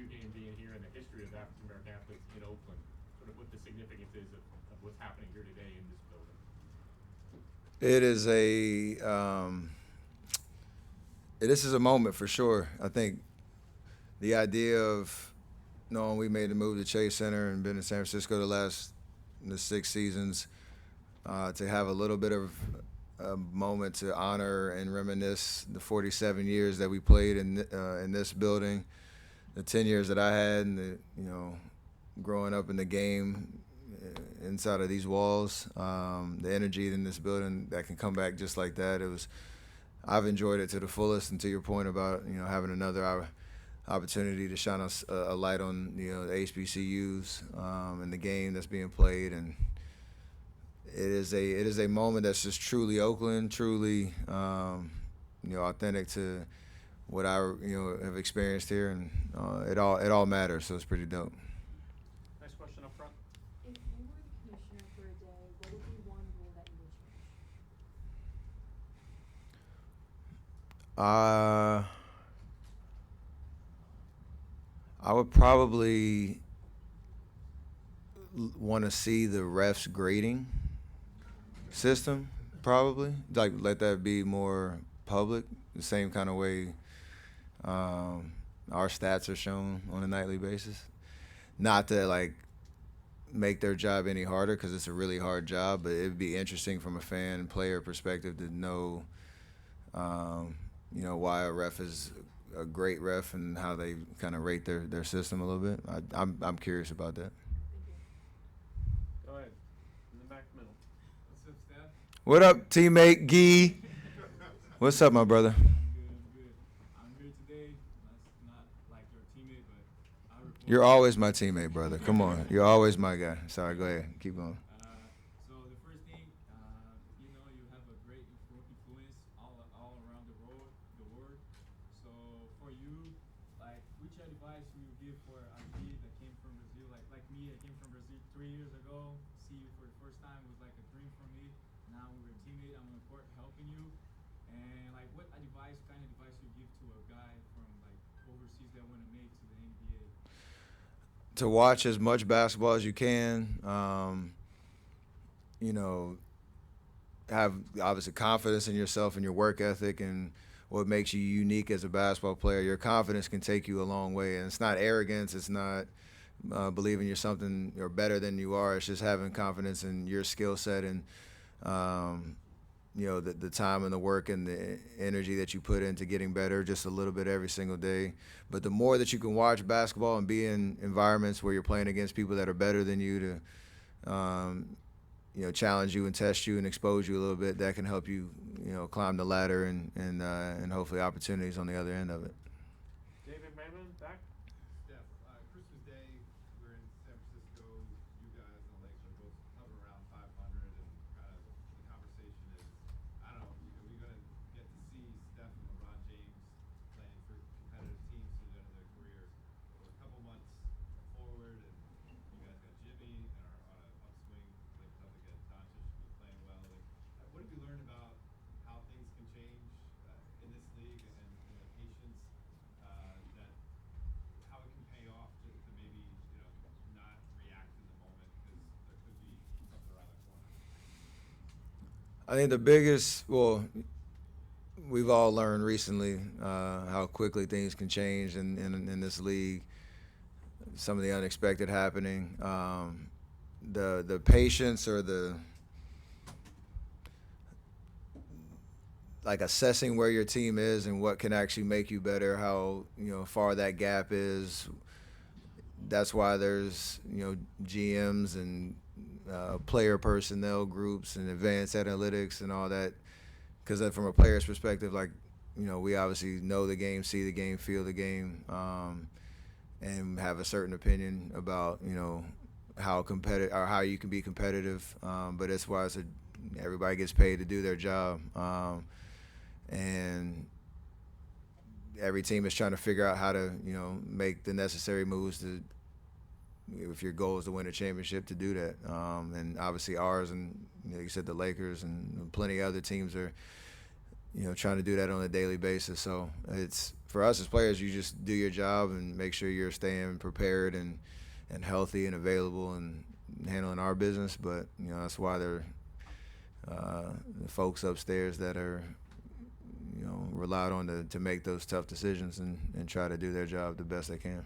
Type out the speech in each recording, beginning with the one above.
LSU game being here and the history of African American athletes in Oakland, sort of what the significance is of what's happening here today in this building. It is a this is a moment for sure. I think the idea of knowing we made the move to Chase Center and been in San Francisco the 6 seasons, to have a little bit of a moment to honor and reminisce the 47 years that we played in this building, the 10 years that I had, and growing up in the game inside of these walls, the energy in this building that can come back just like that. I've enjoyed it to the fullest. And to your point about having another opportunity to shine a light on the HBCUs and the game that's being played, and it is a moment that's just truly Oakland, truly authentic to what I have experienced here, and it all matters. So it's pretty dope. Next question up front. If you were the commissioner for a day, what would be one rule that you would change? Uh, I would probably want to see the refs grading system. Probably like let that be more public, the same kind of way our stats are shown on a nightly basis. Not to like make their job any harder because it's a really hard job, but it'd be interesting from a fan and player perspective to know, why a ref is a great ref and how they kind of rate their system a little bit. I'm curious about that. Thank you. Go ahead. In the back middle. What's up, Steph? What up, teammate Gee? What's up, my brother? I'm good. I'm here today. That's not like your teammate, but I report. You're always my teammate, brother. Come on, you're always my guy. Sorry, go ahead, keep going. So the first thing, you have a great influence all around the world. So for you, like, which advice will you give for a kid that came from Brazil, like me, I came from Brazil 3 years ago. See you for the first time was like a dream for me. Now we're a teammate. I'm on the court helping you. And like, what kind of advice you give to a guy from like overseas that want to make to the NBA? To watch as much basketball as you can. You know, have obviously confidence in yourself and your work ethic and what makes you unique as a basketball player. Your confidence can take you a long way, and it's not arrogance. It's not believing you're something or better than you are. It's just having confidence in your skill set and the time and the work and the energy that you put into getting better just a little bit every single day. But the more that you can watch basketball and be in environments where you're playing against people that are better than you to challenge you and test you and expose you a little bit, that can help you climb the ladder and hopefully opportunities on the other end of it. David Manon, back. Steph, Christmas Day, we're in San Francisco. You guys and the Lakers are both hovering around 500, and kind of the conversation is, I don't know, are we going to get to see Steph and LeBron James playing for competitive teams to the end of their careers? We're a couple months forward, and you guys got Jimmy and are on an upswing. Lakers up again. Doncic was playing well. Like, what have you learned about how things can change in this league and the patience that how it can pay off to maybe not react in the moment because there could be something around the corner. I think the biggest, well, we've all learned recently how quickly things can change in this league. Some of the unexpected happening, the patience or the like assessing where your team is and what can actually make you better, how far that gap is. That's why there's GMs and player personnel groups and advanced analytics and all that. Because from a player's perspective, like we obviously know the game, see the game, feel the game, and have a certain opinion about how competitive or how you can be competitive. But that's why everybody gets paid to do their job, and every team is trying to figure out how to make the necessary moves to, if your goal is to win a championship, to do that. And obviously ours and like you said, the Lakers and plenty of other teams are trying to do that on a daily basis. So it's for us as players, you just do your job and make sure you're staying prepared and healthy and available and handling our business. But that's why they're the folks upstairs that are relied on to make those tough decisions and try to do their job the best they can.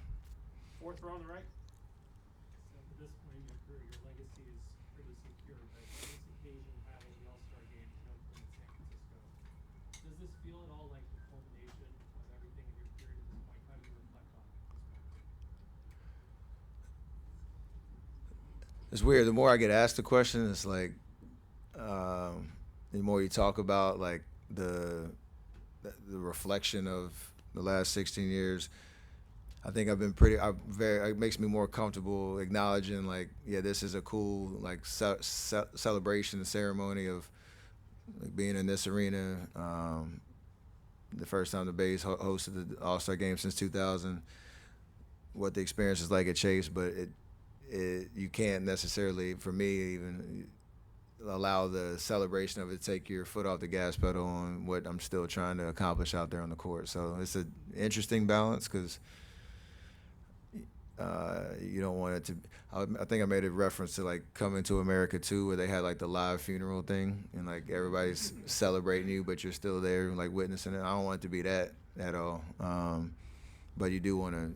Fourth row on the right. So at this point in your career, your legacy is pretty secure, but on this occasion, having the All-Star Game in Oakland and San Francisco, does this feel at all like the culmination of everything in your career to this point? How do you reflect on this moment? It's weird. The more I get asked the question, it's like the more you talk about like the reflection of the last 16 years. I think I've been it makes me more comfortable acknowledging like, yeah, this is a cool like celebration and ceremony of like, being in this arena. The first time the Bays hosted the All-Star Game since 2000. What the experience is like at Chase, but you can't necessarily, for me, even allow the celebration of it to take your foot off the gas pedal on what I'm still trying to accomplish out there on the court. So it's an interesting balance because you don't want it to. I think I made a reference to like Coming to America too, where they had like the live funeral thing and like everybody's celebrating you, but you're still there like witnessing it. I don't want it to be that at all, but you do want to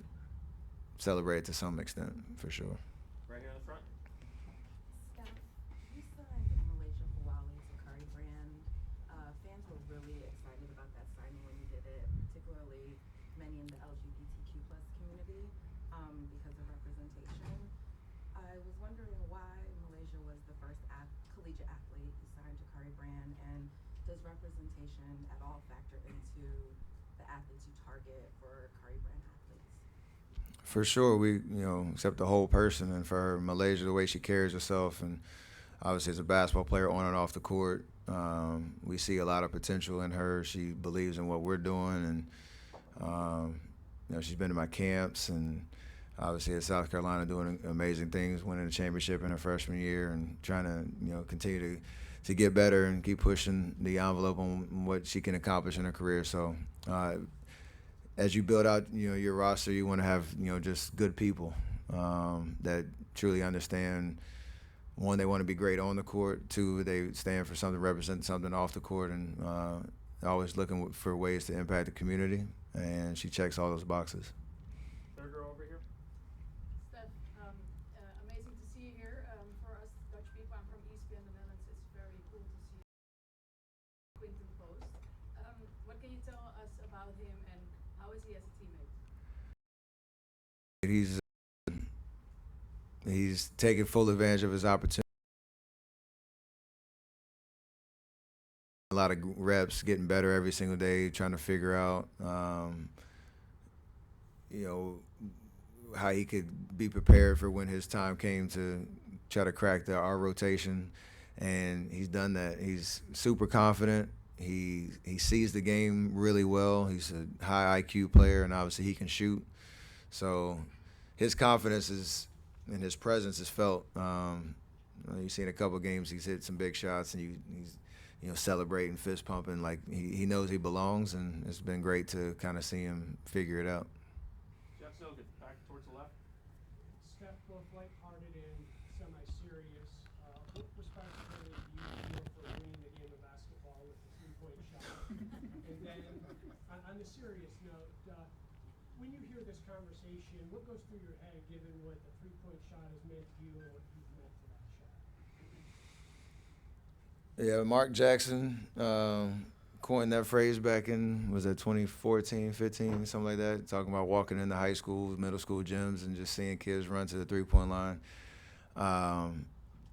celebrate it to some extent for sure. Right here in the front. Steph, you signed Malaysia Huawei to Curry Brand. Fans were really excited about that signing when you did it, particularly many in the LGBTQ plus community because of representation. I was wondering why Malaysia was the first collegiate athlete who signed to Curry Brand, and does representation at all factor into the athletes you target for Curry Brand athletes? For sure, we accept the whole person, and for Malaysia, the way she carries herself, and obviously as a basketball player on and off the court, we see a lot of potential in her. She believes in what we're doing, and she's been to my camps, and obviously at South Carolina doing amazing things, winning a championship in her freshman year, and trying to continue to get better and keep pushing the envelope on what she can accomplish in her career. So. As you build out, your roster, you want to have, just good people that truly understand. One, they want to be great on the court. Two, they stand for something, represent something off the court, and always looking for ways to impact the community. And she checks all those boxes. Third row over here. Steph, amazing to see you here. For us Dutch people, I'm from ESPN, the Netherlands. It's very cool to see Quinten Post. What can you tell us about him, and how is he as a teammate? He's taking full advantage of his opportunity. A lot of reps, getting better every single day, trying to figure out, how he could be prepared for when his time came to try to crack our rotation. And he's done that. He's super confident. He sees the game really well. He's a high IQ player, and obviously he can shoot. So his confidence and his presence is felt. You've seen a couple of games. He's hit some big shots, and he's celebrating, fist pumping. Like he knows he belongs, and it's been great to kind of see him figure it out. Jeff Silk, back towards the left. Steph, both lighthearted and semi-serious. What responsibility do you feel for winning the game of basketball with the three-point shot? And then, on the serious note, when you hear this conversation, what goes through your head given what the three-point shot has meant to you and what you've meant to that shot? Yeah, Mark Jackson coined that phrase back in, was that 2014, 15, something like that, talking about walking into high school, middle school gyms and just seeing kids run to the three-point line.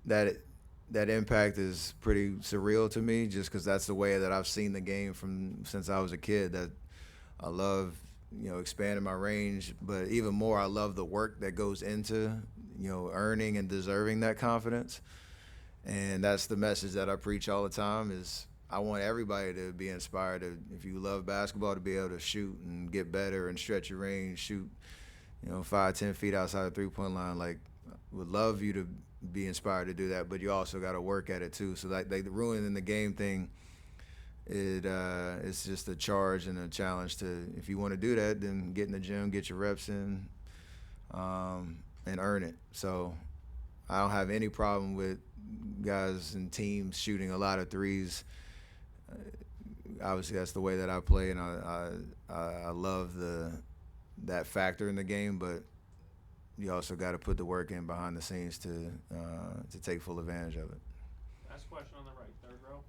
That impact is pretty surreal to me just because that's the way that I've seen the game since I was a kid. That I love, expanding my range, but even more I love the work that goes into, earning and deserving that confidence. And that's the message that I preach all the time is I want everybody to be inspired to, if you love basketball, to be able to shoot and get better and stretch your range, shoot, 5, 10 feet outside the three-point line. Like, would love you to be inspired to do that, but you also got to work at it too. So like the ruining the game thing it's just a charge and a challenge to, if you want to do that, then get in the gym, get your reps in, and earn it. So I don't have any problem with guys and teams shooting a lot of threes. Obviously, that's the way that I play, and I love that factor in the game. But you also got to put the work in behind the scenes to take full advantage of it. Last question on the right, third row.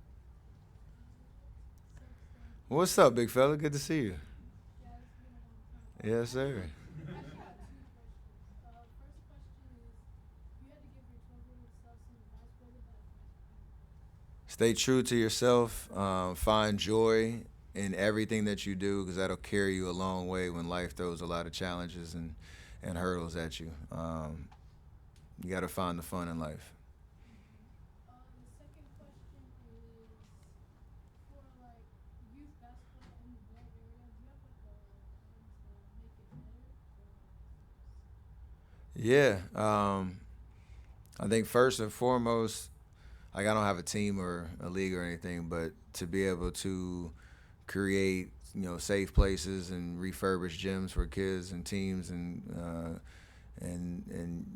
What's up, big fella? Good to see you. Yeah, it's been a long time. Yes, sir. Actually, I have 2 questions. First question is, if you had to give your 12-year-old self some advice, what would that advice be? Stay true to yourself. Find joy in everything that you do, because that'll carry you a long way when life throws a lot of challenges and hurdles at you. You got to find the fun in life. The second question is, for like youth basketball in the Bay Area, do you have like a plan to make it better? Yeah. I think first and foremost, like, I don't have a team or a league or anything, but to be able to create, safe places and refurbish gyms for kids and teams and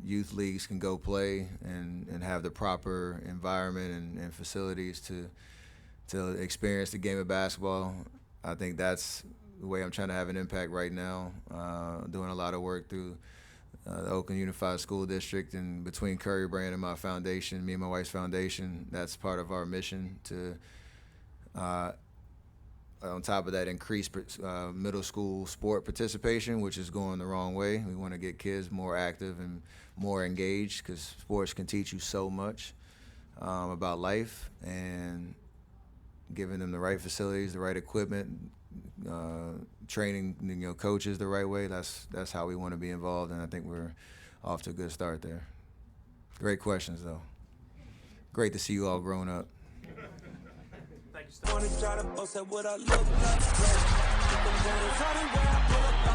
youth leagues can go play and have the proper environment and facilities to experience the game of basketball. I think that's the way I'm trying to have an impact right now. Doing a lot of work through the Oakland Unified School District, and between Curry Brand and my foundation, me and my wife's foundation, that's part of our mission to, on top of that, increase middle school sport participation, which is going the wrong way. We want to get kids more active and more engaged, because sports can teach you so much about life, and giving them the right facilities, the right equipment, training coaches the right way. That's how we want to be involved, and I think we're off to a good start there. Great questions, though. Great to see you all grown up. Thank you, Steph. Wanna try to boast at what I look like.